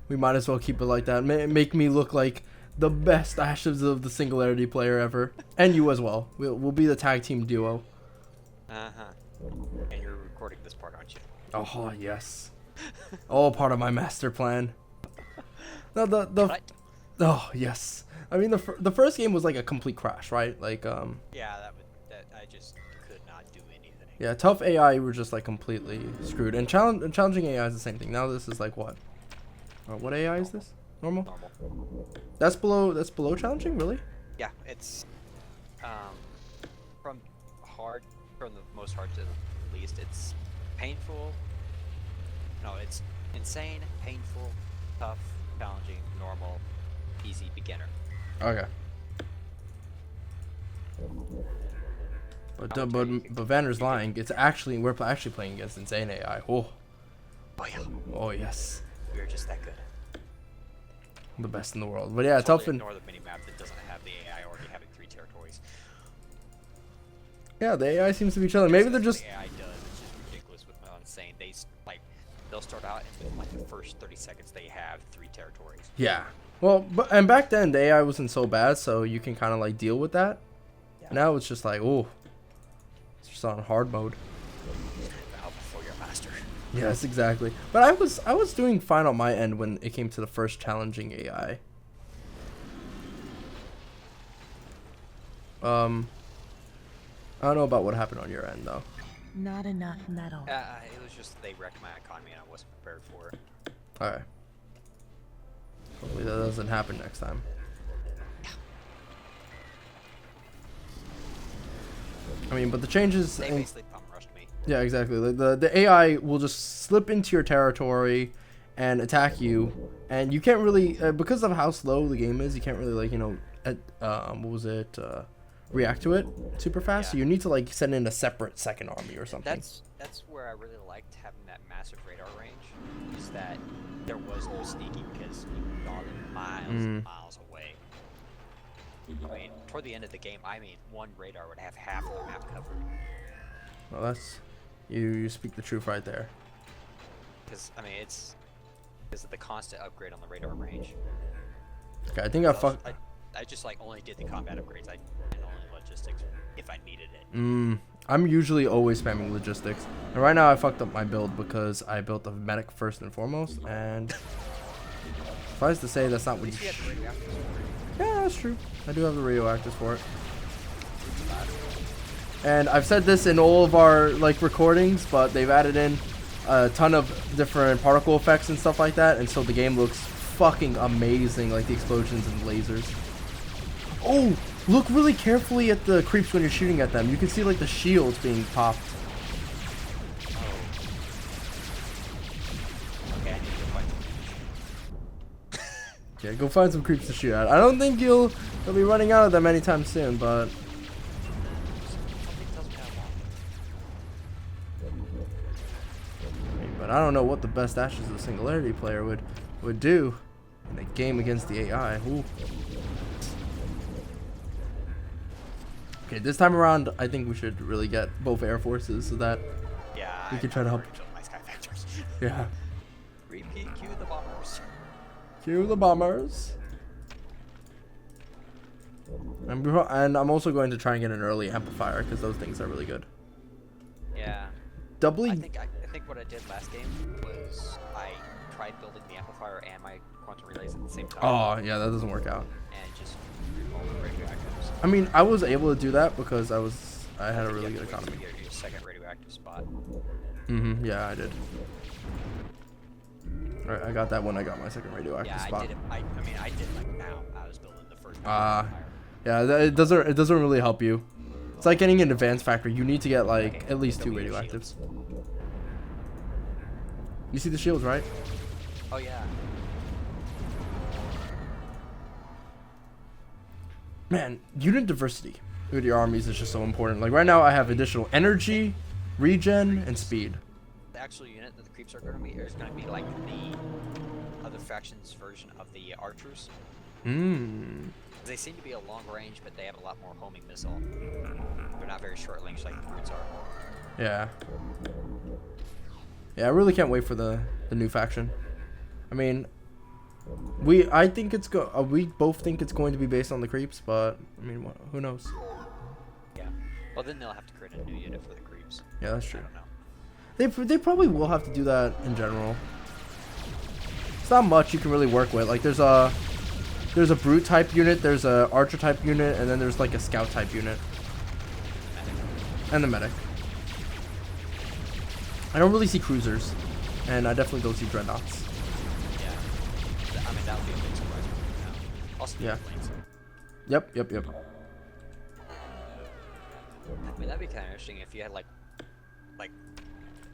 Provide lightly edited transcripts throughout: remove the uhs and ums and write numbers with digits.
We might as well keep it like that. Make me look like the best Ashes of the Singularity player ever. And you as well. We'll be the tag team duo. And you're recording this part, aren't you? Oh, yes. All part of my master plan. No, oh, yes. I mean, the first game was like a complete crash, right? Like, Yeah, that I just could not do anything. yeah, tough AI were just like completely screwed. And challenging AI is the same thing. Now this is like what? What AI is this? Normal? Normal. That's below challenging, really? Yeah, it's from the most hard to the least. It's painful. No, it's insane, painful, tough, challenging, normal, easy, beginner. Okay. But Vander's lying. We're actually playing against insane AI. Oh. Oh yes. We're just that good. The best in the world. But yeah, totally tough and ignore the minimap that doesn't have the AI already having 3 territories. yeah, the AI seems to be chilling. Maybe they're just The AI does. It's just ridiculous with how insane they'll start out and in like the first 30 seconds they have 3 territories. yeah. Well, and back then the AI wasn't so bad, so you can kind of like deal with that. Yeah. Now it's just like, oh, it's just on hard mode. Bow before your master. Yes, exactly. But I was doing fine on my end when it came to the first challenging AI. I don't know about what happened on your end though. Not enough metal. It was just they wrecked my economy and I wasn't prepared for it. Alright. Hopefully that doesn't happen next time. I mean, but the changes. They basically bum rushed me. Yeah, exactly. The AI will just slip into your territory and attack you, and you can't really because of how slow the game is. You can't really react to it super fast. Yeah. So you need to like send in a separate second army or something. That's where I really liked having that massive radar range. Is that there was no sneaking because you saw them miles and miles away. I mean, toward the end of the game, one radar would have half of the map covered. Well, that's you speak the truth right there. Because it's because of the constant upgrade on the radar range. Okay, I think I just like only did the combat upgrades. I did only logistics if I needed it. I'm usually always spamming logistics, and right now I fucked up my build because I built a medic first and foremost, and suffice to say that's not what you should. Yeah, that's true. I do have the radioactives for it. And I've said this in all of our like recordings, but they've added in a ton of different particle effects and stuff like that, and so the game looks fucking amazing, like the explosions and lasers. Oh, look really carefully at the creeps when you're shooting at them. You can see like the shields being popped. Okay, I need to go fight. Yeah, go find some creeps to shoot at. I don't think you'll be running out of them anytime soon, but I don't know what the best Ashes of the Singularity player would do in a game against the AI. Ooh. Okay, this time around, I think we should really get both air forces so that we can try to help. My sky factors. Yeah. Repeat, cue the bombers. Cue the bombers. And I'm also going to try and get an early amplifier because those things are really good. Yeah. Doubly. I think what I did last game was I tried building the amplifier and my quantum relays at the same time. Oh yeah, that doesn't work out. And just all the radioactives. I mean, I was able to do that because I had a really good economy. Your second radioactive spot. Yeah, I did. Alright, I got that when I got my second radioactive spot. I did it. I did like now. I was building the first. Yeah, it doesn't really help you. It's like getting an advanced factory. You need to get like at least 2 radioactives. You see the shields, right? Oh yeah. Man, unit diversity with your armies is just so important. Like right now, I have additional energy, regen, and speed. The actual unit that the creeps are going to be is going to be like the other faction's version of the archers. They seem to be a long range, but they have a lot more homing missile. They're not very short range like the brutes are. Yeah. Yeah, I really can't wait for the new faction. I mean, I think it's we both think it's going to be based on the creeps, but I mean, who knows? Yeah. Well, then they'll have to create a new unit for the creeps. Yeah, that's true. I don't know. They probably will have to do that in general. It's not much you can really work with. Like there's a brute type unit, there's a archer type unit, and then there's like a scout type unit. And the medic. I don't really see cruisers, and I definitely don't see dreadnoughts. Yeah. I mean, that would be a big surprise for me now. Also, Yeah. planes. Yep. I mean, that'd be kind of interesting if you had like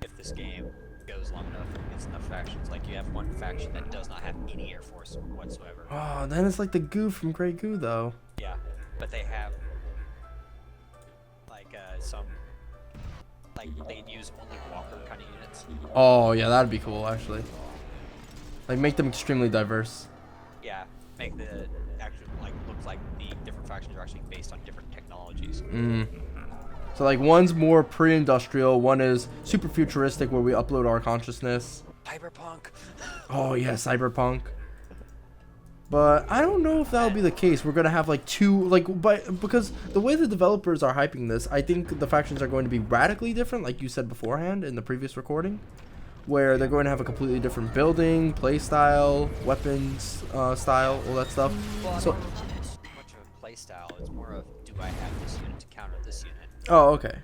if this game goes long enough and gets enough factions, like you have one faction that does not have any air force whatsoever. Oh, then it's like the goo from Grey Goo, though. Yeah, but they have like some like they use only walker kind of units. Oh, yeah, that'd be cool, actually. Like, make them extremely diverse. Yeah, make the actual like look like the different factions are actually based on different technologies. So, like, one's more pre-industrial, one is super futuristic where we upload our consciousness. Cyberpunk. Oh, yeah, cyberpunk. But I don't know if that'll be the case. We're going to have, like, two, like, because the way the developers are hyping this, I think the factions are going to be radically different, like you said beforehand in the previous recording, where they're going to have a completely different building, play style, weapons style, all that stuff. Well, So, it's much of a play style. It's more of, do I have this unit to counter this unit? oh, okay.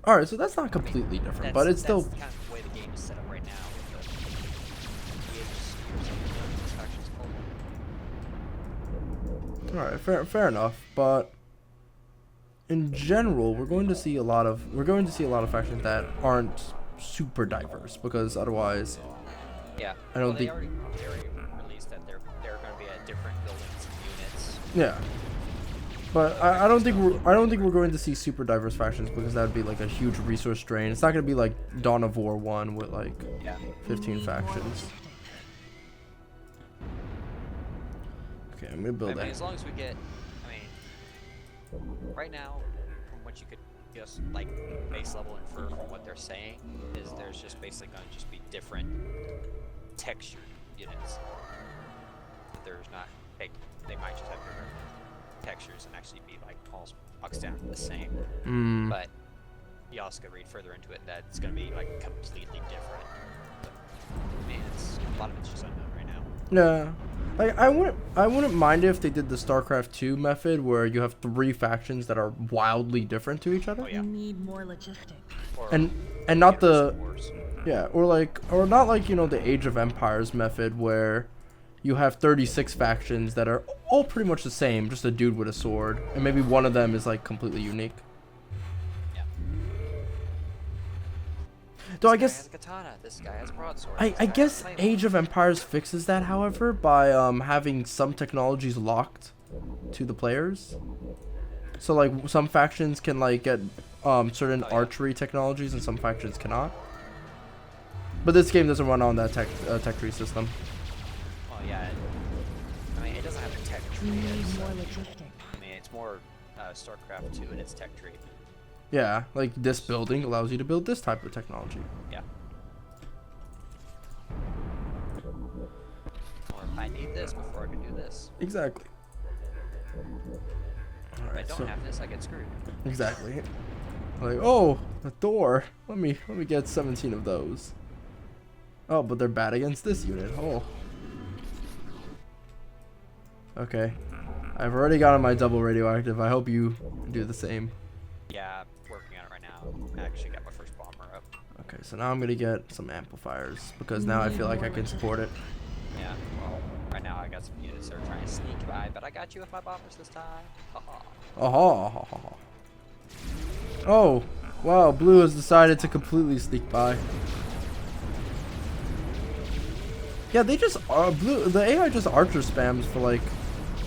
All right, so that's not completely different, but it's still... That's kind of the way the game is set up right now. With the EHs or something like this faction's called. All right, fair enough, but in general, we're going to see a lot of factions that aren't super diverse, because otherwise, Yeah. I don't They think- already released that they're going to be at different buildings and units. yeah. But I don't think we're going to see super diverse factions, because that would be like a huge resource drain. It's not going to be like Dawn of War 1 with like Yeah. 15 factions. Okay, I'm gonna build I mean, that. as long as we get, I mean, right now, from what you could just like base level infer from what they're saying, is there's just basically going to just be different textured units. There's not, they might just have different textures and actually be like almost boxed down the same. But you also could read further into it that it's going to be like completely different. But, I mean, a lot of it's just unknown right now. Yeah. Like I wouldn't mind if they did the StarCraft 2 method where you have 3 factions that are wildly different to each other. Oh, yeah. We need more logistics. Or, And not the wars. yeah, or not like, you know, the Age of Empires method where you have 36 factions that are all pretty much the same, just a dude with a sword, and maybe one of them is like completely unique. Yeah. Though I This guy guess has a katana. This guy has a broadsword. I this guy guess has a Age of Empires fixes that, however, by having some technologies locked to the players. So like some factions can like get certain archery technologies and some factions cannot. But this game doesn't run on that tech tree system. Well, yeah. I mean, it doesn't have a tech We tree. need As more such. logistics. I mean, it's more StarCraft 2 in its tech tree. Yeah, like this building allows you to build this type of technology. Yeah. Or I need this before I can do this. Exactly. If I Alright, don't so have this, I get screwed. exactly. Like, oh, a door. Let me get 17 of those. Oh, but they're bad against this unit. Oh. Okay. I've already gotten my double radioactive. I hope you do the same. Yeah, I'm working on it right now. I actually got my first bomber up. Okay, so now I'm gonna get some amplifiers because now I feel like I can support it. Yeah, well, right now I got some units that are trying to sneak by, but I got you with my bombers this time. Haha. Oh, oh, wow! Blue has decided to completely sneak by. Yeah, they just blue. The AI just archer spams for like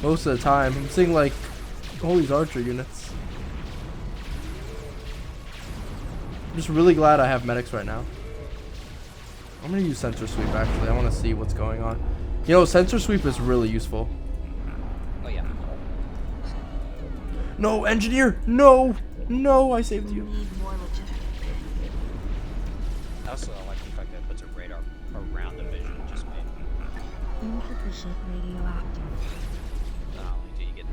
most of the time. I'm seeing like all these archer units. I'm just really glad I have medics right now. I'm gonna use sensor sweep actually. I want to see what's going on. You know, sensor sweep is really useful. Oh yeah. No, engineer! No! No, I saved We you. need more logistics. Also, I like the fact that it puts a radar around the vision, just maybe. Insufficient radioactive. Not only do you get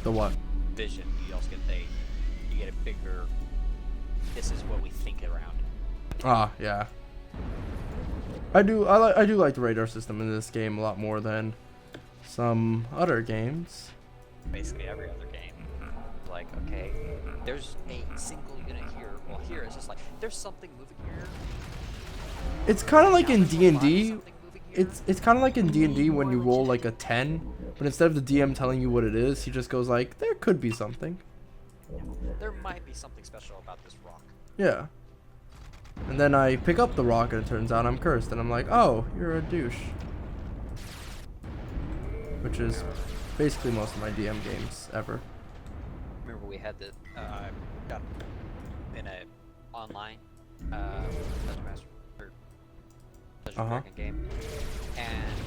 The what? vision, you also get you get a bigger. This is what we think around. Ah, yeah. I do like the radar system in this game a lot more than some other games. Basically every other game. Like, okay, there's a single unit here. Well, here it's just like there's something moving here. It's kind of like Now in there's a lot of D&D. something moving here. It's kind of like in D&D when you roll like a 10, but instead of the DM telling you what it is, he just goes like, there could be something. There might be something special about this rock. Yeah. And then I pick up the rock and it turns out I'm cursed, and I'm like, oh, you're a douche. Which is basically most of my DM games ever. Remember we had the got in a online Dungeon Master or Dungeon Dragon game, and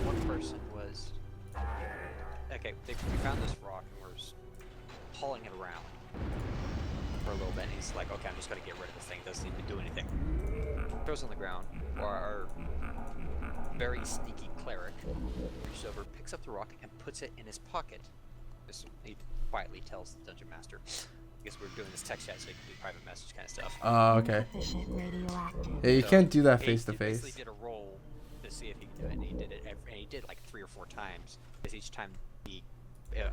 one person was okay. We found this rock and we're hauling it around for a little bit. And he's like, okay, I'm just gonna get rid of this thing. It doesn't even do anything. Throws it on the ground. Or our very sneaky cleric reaches over, picks up the rock, and puts it in his pocket. He quietly tells the dungeon master. I guess we're doing this text chat so you can do private message kind of stuff. Okay. Insufficient radioactive. Yeah, you can't do that face to He face. basically did a roll to see if he could do it, and he did it. And he did like 3 or 4 times. Because each time I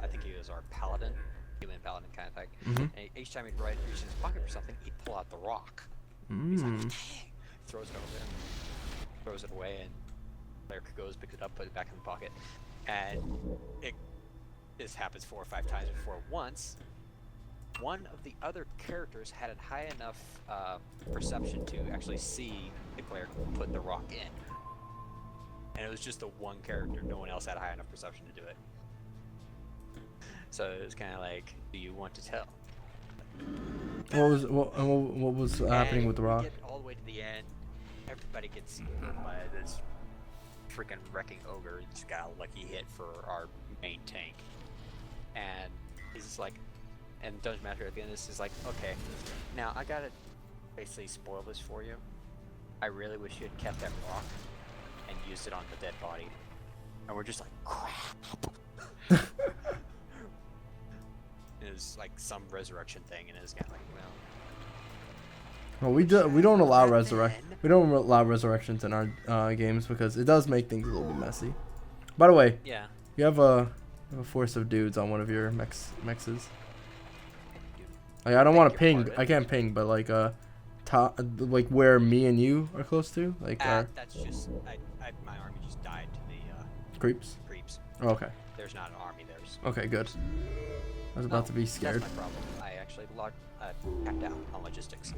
think he was our paladin, human paladin kind of thing. And each time he'd reach in his pocket for something, he'd pull out the rock. He's like, dang! Throws it over there, throws it away, and cleric goes, picks it up, puts it back in the pocket, and this happens 4 or 5 times before once. One of the other characters had a high enough perception to actually see the cleric put the rock in. And it was just the one character, no one else had a high enough perception to do it. So it was kind of like, do you want to tell? What was happening with the rock? We get all the way to the end, everybody gets hit by this freaking wrecking ogre. Just got a lucky hit for our main tank. And he's just like, and Dungeon Master at the end of this is like, okay, now I gotta basically spoil this for you. I really wish you had kept that rock and used it on the dead body. And we're just like, crap. It was like some resurrection thing, and it was kind of like, well. Well, we don't allow resurrections in our games because it does make things a little bit messy. By the way, Yeah. you have a force of dudes on one of your mexes. Like, I don't want to ping. I can't ping, but like like where me and you are close to, like That's just my army just died to the creeps. creeps. Oh, okay. There's not an army. There's. Okay, good. I was about to be scared. That's my problem. I actually tapped out on logistics.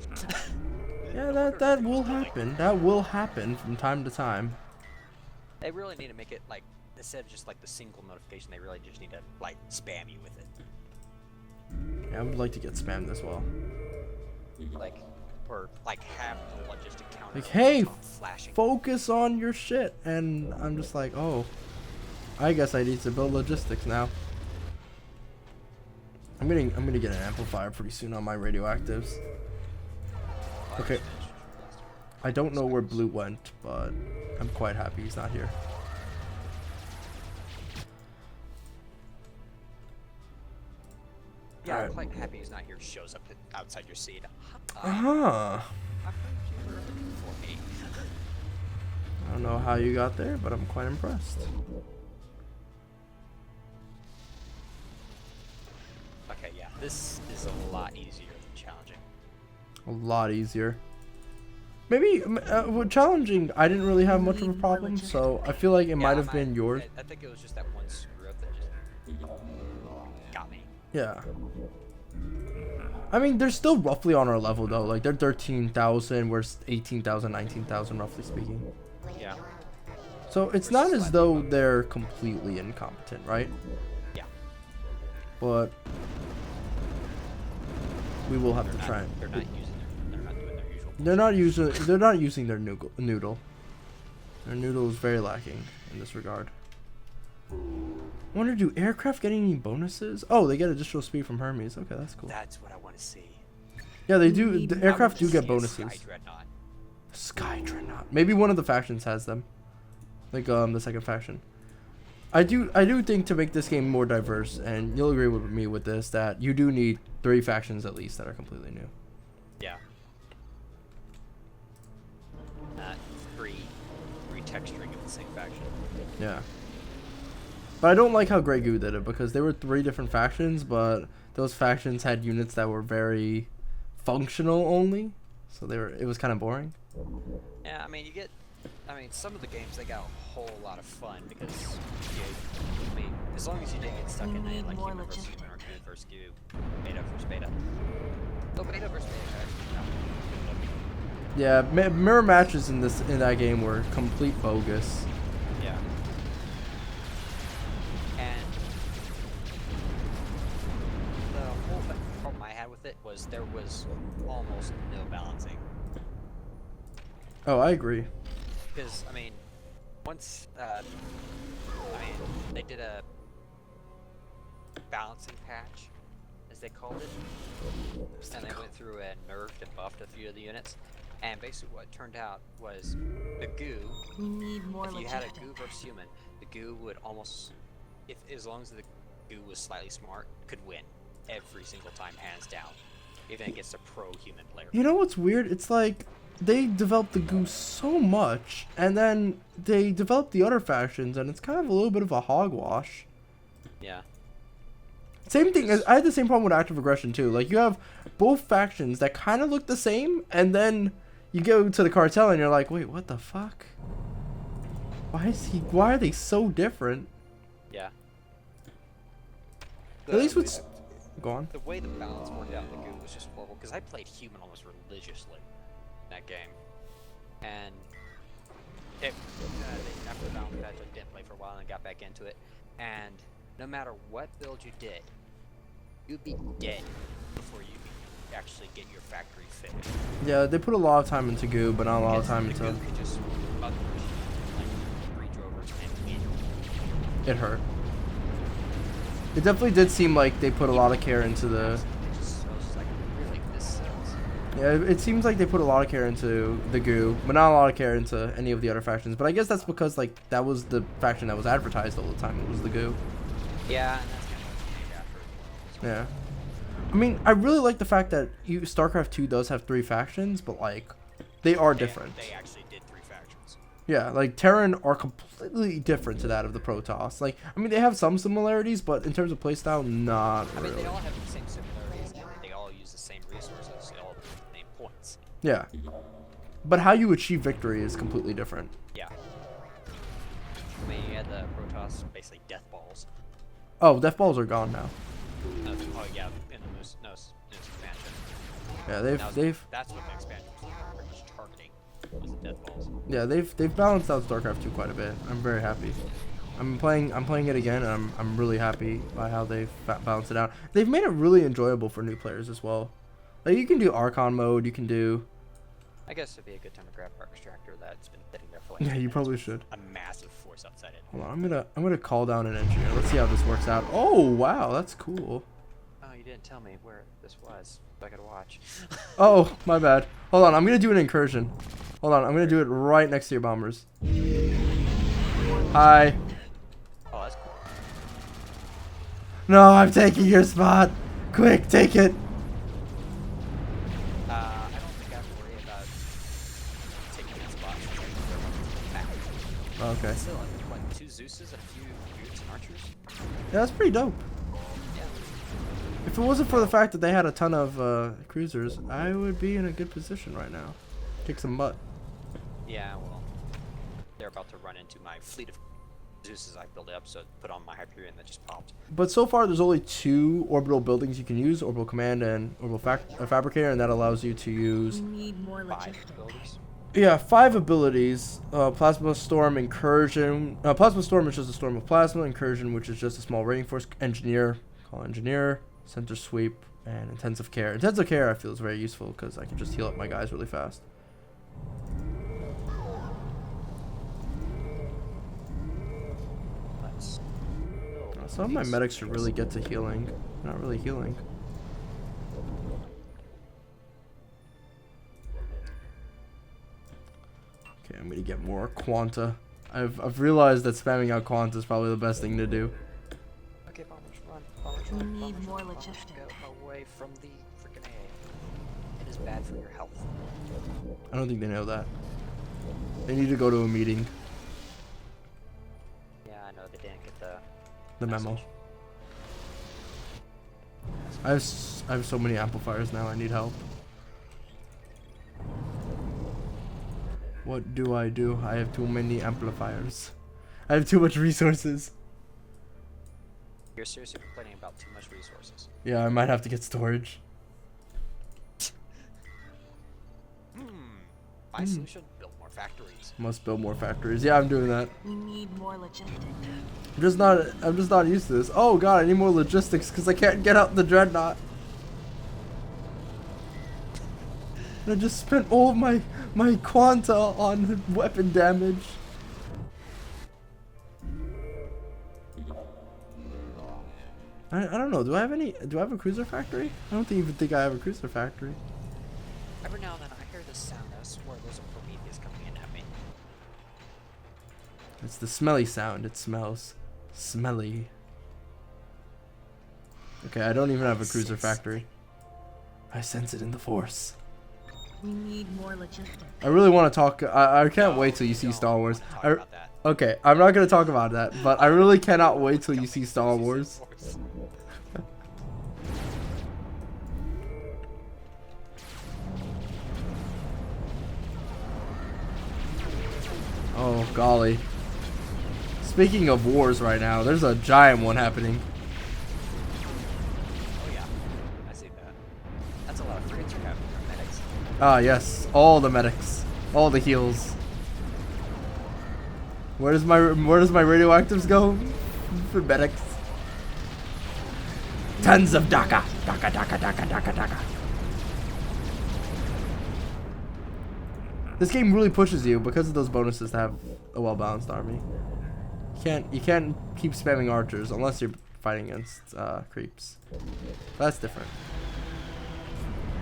Yeah, that will happen. That will happen from time to time. They really need to make it like instead of just like the single notification. They really just need to like spam you with it. Yeah, I would like to get spammed as well. Like, or like have the logistic counter. Like, hey, flashing. focus on your shit, and I'm just like, oh, I guess I need to build logistics now. I'm gonna get an amplifier pretty soon on my radioactives. Okay. I don't know where Blue went, but I'm quite happy he's not here. Yeah, I'm Alright. quite happy he's not here. Shows up outside your seat. Uh-huh. I heard you were looking for me. I don't know how you got there, but I'm quite impressed. Okay, yeah, this is a lot easier than challenging. A lot easier. Maybe with challenging, I didn't really have much of a problem, so I feel like it might have been yours. I think it was just that one screw up that just got me. Yeah. I mean, they're still roughly on our level, though. Like, they're 13,000, we're 18,000, 19,000, roughly speaking. Yeah. So it's not as though they're completely incompetent, right? Yeah. But we will have to try and... They're not doing their usual. They're not using their noodle. Their noodle is very lacking in this regard. I wonder, do aircraft get any bonuses? Oh, they get additional speed from Hermes. Okay, that's cool. That's what I want to see. Yeah, they do. The aircraft do get bonuses. Sky Dreadnought. Sky Dreadnought. Maybe one of the factions has them. Like the second faction. I do think to make this game more diverse, and you'll agree with me with this, that you do need 3 factions at least that are completely new. Yeah. Not retexturing of the same faction. Yeah. But I don't like how Grey Goo did it, because there were 3 different factions, but those factions had units that were very functional only, so it was kind of boring. Yeah, I mean, some of the games, they got a whole lot of fun because, as long as you didn't get stuck in it, like human versus human or good versus goo, beta versus beta. Though beta versus beta, Yeah, mirror matches in that game were complete bogus. yeah. And the whole problem I had with it was there was almost no balancing. Oh, I agree. Because, I mean, once, they did a balancing patch, as they called it, and they went through and nerfed and buffed a few of the units, and basically what turned out was the goo, if you had a goo versus human, the goo would almost, as long as the goo was slightly smart, could win every single time, hands down, even against a pro-human player. You know what's weird? It's like they developed the goo so much, and then they developed the other factions, and it's kind of a little bit of a hogwash. Yeah. Same thing as I had the same problem with active aggression too. Like you have both factions that kind of look the same, and then you go to the cartel and you're like, wait, what the fuck? Why are they so different? Yeah. At least with go on. The way the balance worked out in the goo was just horrible, because I played human almost religiously in that game, and after the balance patch, I didn't play for a while and got back into it, and no matter what build you did, you'd be dead before you could actually get your factory fixed. Yeah, they put a lot of time into goo, but not a lot of time into. Goo could just bug push like 3 drovers and win. It hurt. It definitely did seem like they put a lot of care into the. Yeah, it seems like they put a lot of care into the goo, but not a lot of care into any of the other factions. But I guess that's because like that was the faction that was advertised all the time. It was the goo. Yeah, and that's kind of what they made after. Yeah. I mean, I really like the fact that StarCraft 2 does have 3 factions, but like they are different. They actually did 3 factions. Yeah, like Terran are completely different to that of the Protoss. Like, I mean, they have some similarities, but in terms of playstyle, not really. I mean, they all have the same similarities, and they all use the same resources, they all have the same points. Yeah. But how you achieve victory is completely different. Yeah. I mean, you had the Protoss, basically death balls. Oh, death balls are gone now. Oh yeah, in the Moose expansion. Yeah, That's what the expansion was pretty much targeting, was the death balls. Yeah, they've balanced out StarCraft 2 quite a bit. I'm very happy. I'm playing it again, and I'm really happy by how they've balanced it out. They've made it really enjoyable for new players as well. Like you can do Archon mode, you can do. I guess it'd be a good time to grab our extractor that's been sitting there for like. Yeah, you probably should. A massive force outside it. Hold on, I'm gonna call down an engineer. Let's see how this works out. Oh wow, that's cool. Oh, you didn't tell me where this was, so I gotta watch. Oh, my bad. Hold on, I'm gonna do an incursion. Hold on, I'm gonna do it right next to your bombers. Hi. Oh, that's cool. No, I'm taking your spot. Quick, take it. I don't think I have to worry about taking that spot. Okay. Still, what, 2 Zeuses and a few Utes and Archers? Yeah, that's pretty dope. Yeah. If it wasn't for the fact that they had a ton of cruisers, I would be in a good position right now. Kick some butt. Yeah, well, they're about to run into my fleet of Zeuses I built up, so put on my Hyperion that just popped. But so far, there's only 2 orbital buildings you can use: Orbital Command and Orbital Fabricator, and that allows you to use 5 abilities. Yeah, 5 abilities. Plasma Storm, Incursion. Plasma Storm is just a storm of plasma. Incursion, which is just a small rating force. Engineer, call Engineer. Center Sweep, and Intensive Care. Intensive Care I feel is very useful because I can just heal up my guys really fast. Some of my medics should really get to healing. Not really healing. to get more Quanta. I've realized that spamming out Quanta is probably the best thing to do. Okay, bombers, run. Bombers, We run. need Bombers, more run. Bombers, logistics. go away from the freaking A. It is bad for your health. I don't think they know that. They need to go to a meeting. Yeah, I know they didn't get The memo. message. I have so many amplifiers now. I need help. What do? I have too many amplifiers. I have too much resources. You're seriously complaining about too much resources. Yeah, I might have to get storage. My solution: build more factories. Must build more factories. Yeah, I'm doing that. We need more logistics. I'm just not used to this. Oh god, I need more logistics because I can't get out the dreadnought. I just spent all of my Quanta on weapon damage. I don't know. Do I have a cruiser factory? I don't even think I have a cruiser factory. Every now and then I hear this sound. I swear there's a Prometheus coming in at me. It's the smelly sound. It smells smelly. Okay, I don't even have a cruiser factory. I sense it in the force. We need more logistics. I really want to talk. I can't wait till you see Star Wars. Okay, I'm not gonna talk about that, but I really cannot wait till you see Star Wars. Oh golly. Speaking of wars right now, there's a giant one happening. Oh yeah, I see that. That's a lot of frigates you're having for medics. Ah yes, all the medics, all the heals. Where does my radioactives go? For medics. Tons of Daka. This game really pushes you because of those bonuses to have a well-balanced army. You can't keep spamming archers unless you're fighting against creeps. That's different.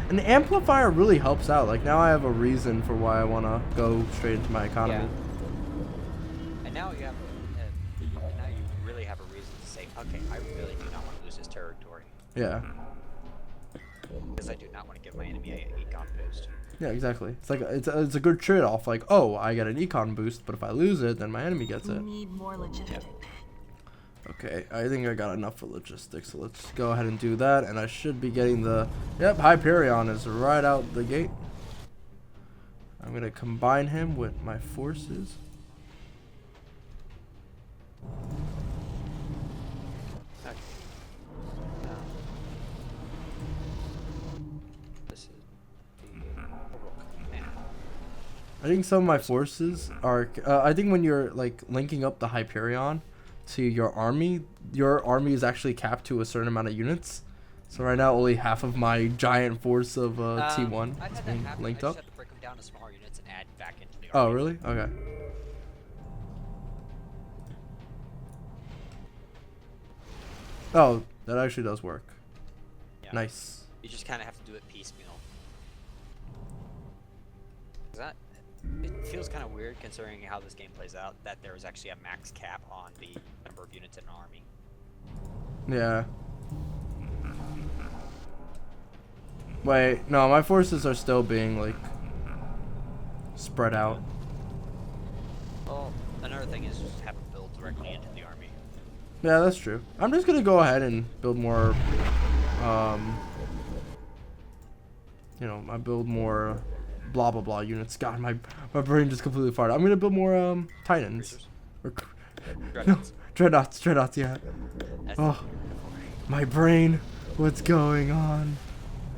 And the amplifier really helps out. Like now I have a reason for why I want to go straight into my economy. Yeah. And now you have, now you really have a reason to say, okay, I really do not want to lose this territory. Yeah. Because I do not want to give my enemy an econ boost. Yeah, exactly. It's like it's a good trade-off. Like, oh, I get an econ boost, but if I lose it, then my enemy gets We it. need more logistics. Okay, I think I got enough for logistics, so let's go ahead and do that, and I should be getting the... Yep, Hyperion is right out the gate. I'm going to combine him with my forces. Okay. This is the Orbital command. I think some of my forces are... I think when you're, like, linking up the Hyperion to your army is actually capped to a certain amount of units. So right now only half of my giant force of T1 I've is had that being happen. linked I up. just have to break them down to smaller units and add back into the Oh, army. really? Okay. Oh, that actually does work. Yeah. Nice. You just kind of have to do it piecemeal. It feels kind of weird considering how this game plays out, that there is actually a max cap on the number of units in an army. Yeah. Wait, no, my forces are still being, like, spread out. Well, another thing is just have it build directly into the army. Yeah, that's true. I'm just gonna go ahead and build more, you know, I build more blah blah blah units. God, my brain just completely farted. I'm gonna build more Titans. Or, Dreadnoughts. no, dreadnoughts, yeah. That's Oh, my brain, what's going on?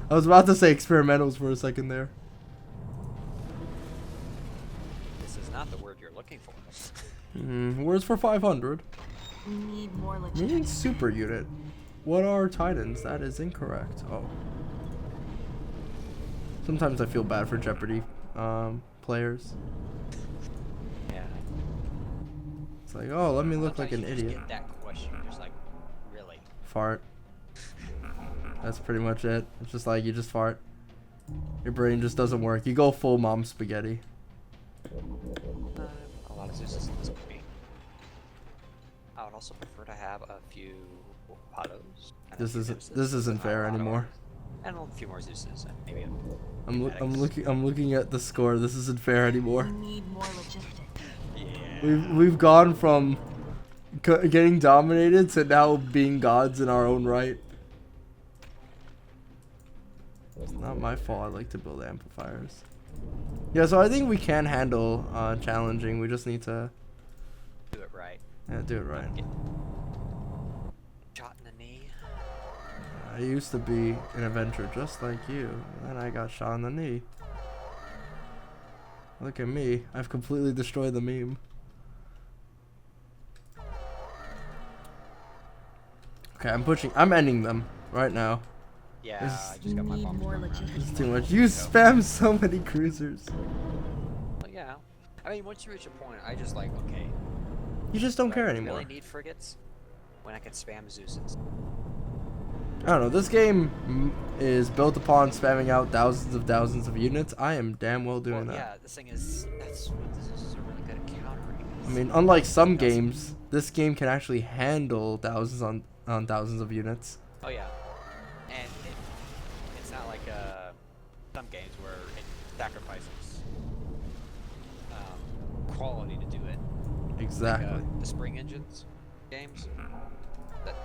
I was about to say experimentals for a second there. This is not the word you're looking for. Where's for 500? We need more Meaning logistics. super unit. What are Titans? That is incorrect. Oh. Sometimes I feel bad for Jeopardy players. Yeah. It's like, oh, let me look like Sometimes an you just idiot. Get that question, you're just like, really? Fart. That's pretty much it. It's just like you just fart. Your brain just doesn't work. You go full mom spaghetti. Zeus in this movie. I would also prefer to have a few Patos. This isn't fair anymore. And a few more Zeuses, and maybe. I'm looking at the score. This isn't fair anymore. We need more logistics. Yeah. We've gone from getting dominated to now being gods in our own right. It's not my fault. I like to build amplifiers. Yeah, so I think we can handle challenging. We just need to Do it right. do it right. Get shot in the knee. I used to be an adventurer just like you, and I got shot in the knee. Look at me. I've completely destroyed the meme. Okay, I'm ending them right now. Yeah, This- I just got my Need bombs. more going around. logistics. It's too much. You spam so many cruisers. Well, yeah. I mean, once you reach a point, I just like, okay. You just don't do care I anymore. really need frigates when I can spam Zeuses. I don't know. This game is built upon spamming out thousands of units. I am damn well doing Well, that. yeah, this thing is, that's what the Zeuses are really good at countering. I mean, unlike some games, this game can actually handle thousands on thousands of units. Oh, yeah. And it's not like some games where it sacrifices quality to do it. Exactly. Like, the spring engines games, that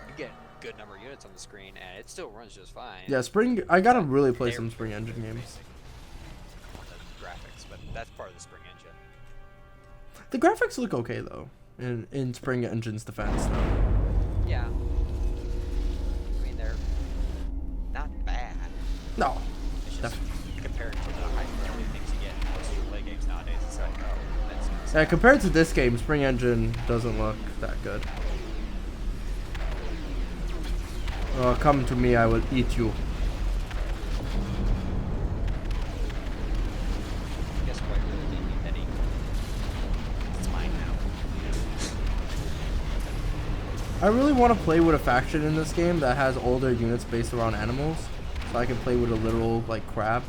you get a good number of units on the screen and it still runs just fine. Yeah, Spring. I gotta really play They're some Spring Engine very games. basic on the graphics, but that's part of the spring engine. The graphics look okay though, in Spring Engine's defense though. Yeah. I mean, they're not bad. No. It's just Def- compared to the high quality things you get in most AAA games nowadays. It's like, oh, that's Yeah, compared to this game, Spring Engine doesn't look that good. Come to me, I will eat you. Guess what? I really didn't need that equal. It's mine now. I really want to play with a faction in this game that has all their units based around animals, so I can play with a literal like crab.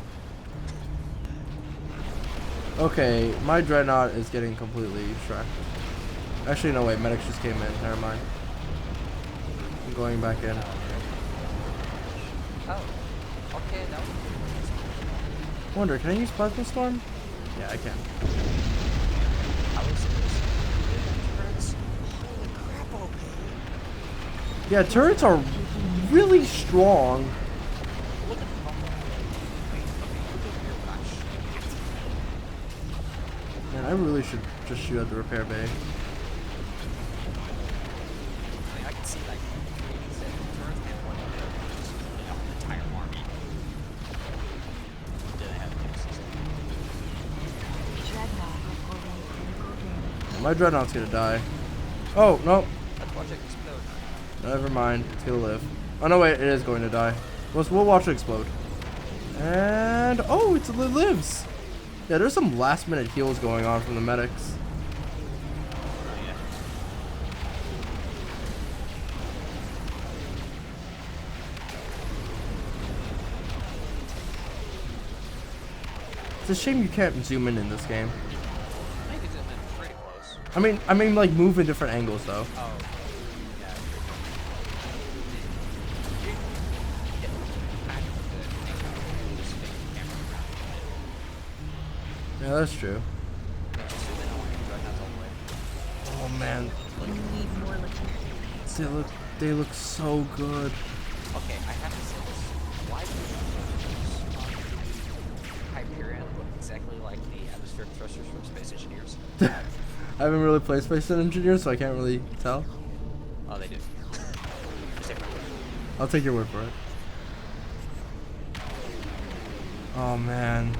Okay, my dreadnought is getting completely distracted. Actually, no wait, medics just came in. Never mind. I'm going back in. Oh, okay, that was Wonder, can I use Plasma Storm? Yeah, I can. I was turrets. Holy crap, okay. Yeah, turrets are really strong. Look at the wait, okay, look at your gosh. Man, I really should just shoot at the repair bay. I mean, I can see like turrets and one of the entire army. Didn't have a system. Dreadnought reporting critical damage. My dreadnought's gonna die. Oh, no. Let's watch it explode. Never mind. It's gonna live. Oh, no, wait. It is going to die. We'll watch it explode. And... oh, it lives. Yeah, there's some last-minute heals going on from the medics. Oh, yeah. It's a shame you can't zoom in this game. I think it's in pretty close. I mean, like, move in different angles, though. Oh. Yeah. Yeah, that's true. Oh, man. We need more logistics. They look so good. Okay, I have to say this. Why do Hyperion look exactly like the atmospheric thrusters from Space Engineers? I haven't really played Space Engineer, so I can't really tell. Oh, they do. I'll take your word for it. Oh man.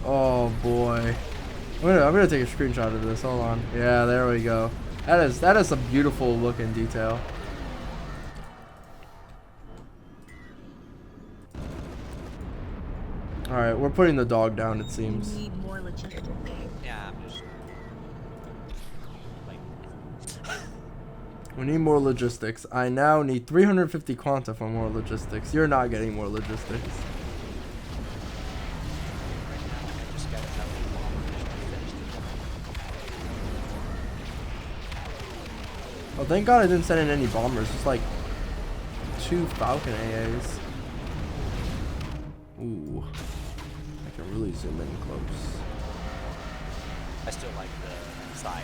Oh boy. I'm gonna take a screenshot of this. Hold on. Yeah, there we go. That is some beautiful looking detail. All right, we're putting the dog down. It We seems. need more logistics. Yeah, I'm just like We need more logistics. I now need 350 quanta for more logistics. You're not getting more logistics. right now. I just got enough bomber mission finished. Oh, thank God I didn't send in any bombers. It's like 2 Falcon AAs. Ooh. I can really zoom in close. I still like the side.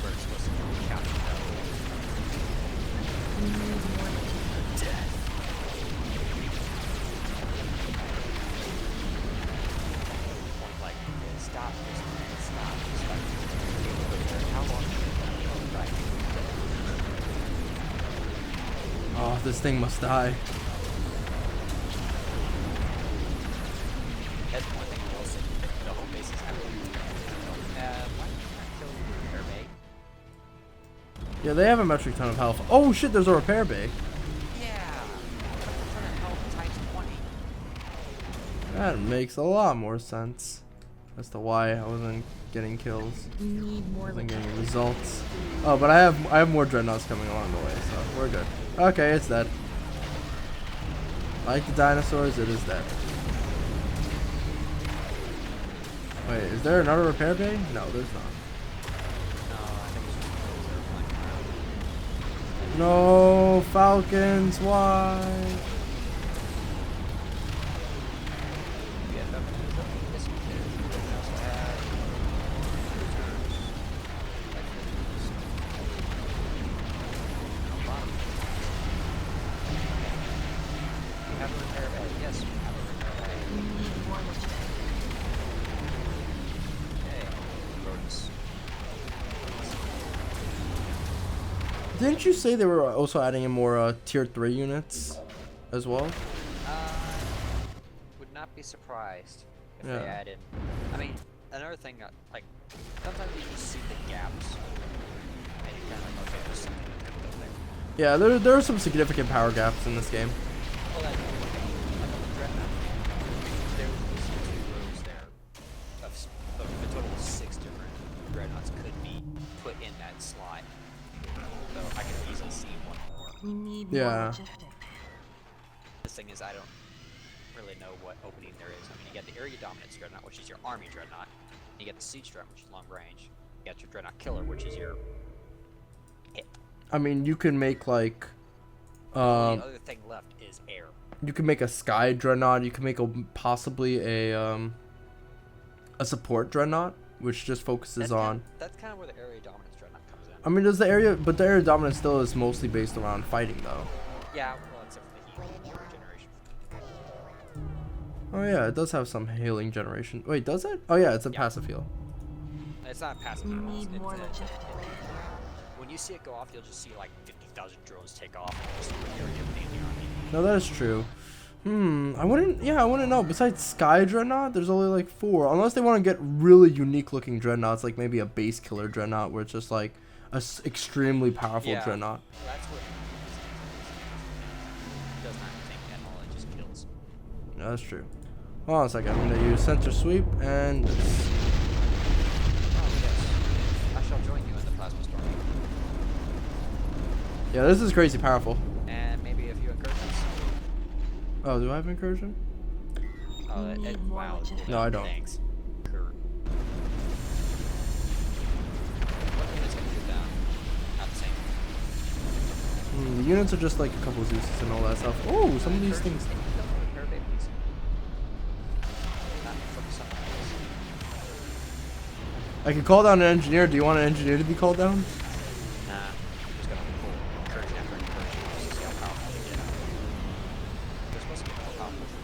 Where it's supposed to be captured though. We need more logistics. Death. Point like, stop, stop. How long is it? Right. Oh, this thing must die. That's one thing I will say. The whole base is heavily. Why did you not kill the repair bay? Yeah, they have a metric ton of health. Oh shit, there's a repair bay. Yeah. That's a ton of health times 20. That makes a lot more sense as to why I wasn't getting kills. We need more Wasn't getting logistics. results. Oh, but I have more dreadnoughts coming along the way, so we're good. Okay, it's dead. Like the dinosaurs, it is dead. Wait, is there another repair bay? No, there's not. No, I think it's just because they're flying around. No, Falcons, why? Yeah, that was this one there. We also had cruisers. Like this. On the bottom. We have a repair bay. Yes, we have a repair bay. We need more logistics. Okay. Rodents. Didn't you say they were also adding in more tier 3 units as well? Would not be surprised if Yeah. they add in. I mean, another thing, like, sometimes you just see the gaps. And you kind of like, okay, there's something that's going to go there. Yeah, there are some significant power gaps in this game. Well, like on the Dreadnought, there was 2 rows there of a total of 6 different Dreadnoughts could be put in that slot. So I can easily see one more. We need Yeah. more logistics. This thing is, I don't really know what opening there is. I mean, you got the Area Dominance Dreadnought, which is your army Dreadnought. You get the Siege Dreadnought, which is long range. You got your Dreadnought Killer, which is your hit. I mean, you can make like The only other thing left is air. you can make a Sky Dreadnought. You can make possibly a support Dreadnought, which just focuses on. That's kind of where the Area Dominance Dreadnought comes in. I mean, the area dominance still is mostly based around fighting, though. Yeah, well, except for the heat regeneration. Oh yeah, it does have some healing generation. Wait, does it? Oh yeah, it's a passive heal. It's not passive. We heal, need it's- more it's- logistics. When you see it go off, you'll just see like 50,000 drones take off and just area in the army. No, that is true. I wouldn't know. Besides Sky Dreadnought, there's only like 4. Unless they want to get really unique looking Dreadnoughts, like maybe a base killer Dreadnought, where it's just like a extremely powerful Dreadnought. Well, that's what it does not think at all. It just kills. Yeah, that's true. Hold on a second. I'm gonna use Sensor Sweep and this. Oh yes, I shall join you in the plasma storm. Yeah, this is crazy powerful. And maybe a few incursions. Oh, do I have incursion? Oh, We need more wow. logistics. No, I don't. Thanks. Kurt. What unit's gonna shoot down? Not the same. The units are just like a couple Zeuses and all that stuff. Oh, some of these things. Can you kill the repair bay, please? Not focus on this. I could call down an engineer. Do you want an engineer to be called down? Nah, I'm just gonna pull incursion after incursion just to see how powerful they get. They're supposed to get more powerful from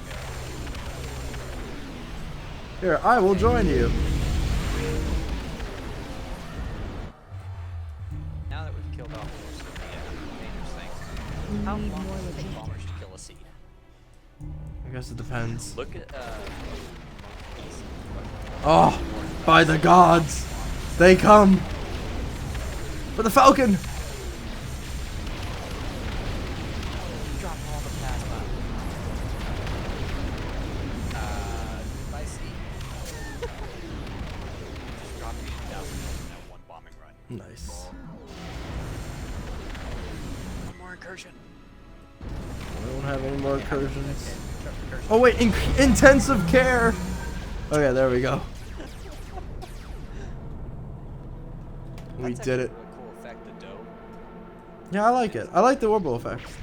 there. Here, I will join you. Now that we've killed off most of the dangerous things, We how need long more does it take logistics. bombers to kill a seed? I guess it depends. Look at easy. Oh, by the gods, they come for the Falcon. Drop all the plasma. By sea. Just drop 8,000 in that one bombing run. Nice. One more incursion. I don't have any more incursions. Incursion. Oh wait, intensive care. Okay, there we go. We That's did actually it. a really cool effect, the dough. Yeah, I like it. I like the orbital effects.